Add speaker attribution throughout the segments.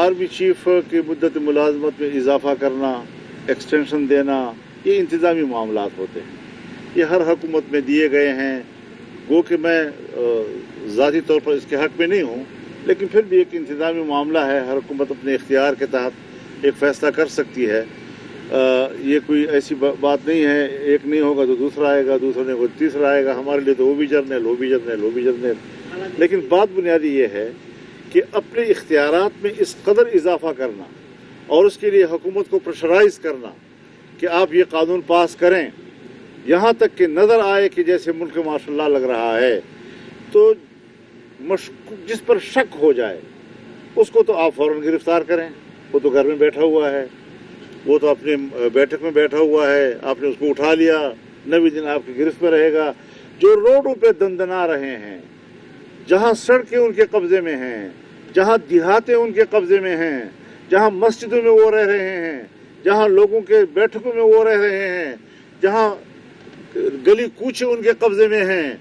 Speaker 1: Army chief की मुद्दत मुलाजमत में इजाफा करना, एक्सटेंशन देना, ये इंतज़ामी मामलात होते हैं। ये हर हुकूमत में दिए गए हैं। गो कि मैं ज़ाती तौर पर इसके हक़ में नहीं हूँ, लेकिन फिर भी एक इंतज़ामी मामला है। हर हुकूमत अपने इख्तियार के तहत एक फ़ैसला कर सकती है। ये कोई ऐसी बात नहीं है, एक नहीं होगा तो दूसरा आएगा, दूसरा नहीं होगा तो तीसरा आएगा। हमारे लिए तो वो भी जर्नल, वो भी जर्नल, वो भी जर्नल। लेकिन बात बुनियादी ये है कि अपने इख्तियारात में इस कदर इजाफा करना और उसके लिए हुकूमत को प्रेशराइज करना कि आप ये कानून पास करें, यहाँ तक कि नज़र आए कि जैसे मुल्क माशाल्लाह लग रहा है, तो जिस पर शक हो जाए उसको तो आप फ़ौरन गिरफ्तार करें। वो तो घर में बैठा हुआ है, वो तो अपने बैठक में बैठा हुआ है, आपने उसको उठा लिया, 90 दिन आपकी गिरफ्त में रहेगा। जो रोडों पे दंदना रहे हैं, जहाँ सड़कें उनके कब्जे में हैं, जहाँ देहातें उनके कब्जे में हैं, जहाँ मस्जिदों में वो रह रहे हैं, जहाँ लोगों के बैठकों में वो रह रहे हैं, जहाँ गली कूचे उनके कब्जे में हैं,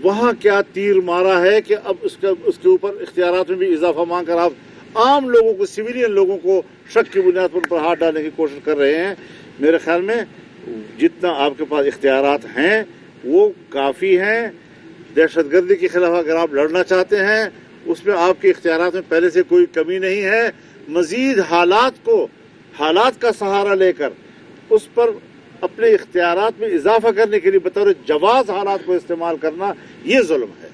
Speaker 1: वहाँ क्या तीर मारा है कि अब उसके ऊपर इख्तियारात में भी इजाफा मांग कर आप आम लोगों को, सिविलियन लोगों को शक की बुनियाद पर उन पर हाथ डालने की कोशिश कर रहे हैं। मेरे ख्याल में जितना आपके पास इख्तियारात हैं वो काफ़ी हैं। दहशतगर्दी के खिलाफ अगर आप लड़ना चाहते हैं, उसमें आपके इख्तियारात में पहले से कोई कमी नहीं है। मज़ीद हालात का सहारा लेकर उस पर अपने इख्तियारात में इजाफा करने के लिए बतौर जवाज़ हालात को इस्तेमाल करना, ये जुल्म है।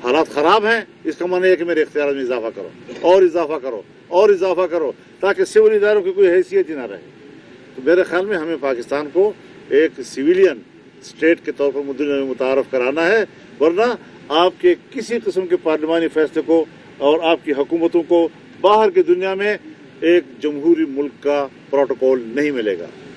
Speaker 1: हालात ख़राब हैं, इसका माने है कि मेरे इख्तियारात में इजाफा करो और इजाफा करो और इजाफा करो, ताकि सिविल इदारों की कोई हैसियत ही ना रहे। तो मेरे ख्याल में हमें पाकिस्तान को एक सिविलियन स्टेट के तौर पर दुनिया में मुतारफ़ कराना है, वरना आपके किसी किस्म के पार्लिमानी फैसले को और आपकी हुकूमतों को बाहर की दुनिया में एक जमहूरी मुल्क का प्रोटोकॉल नहीं मिलेगा।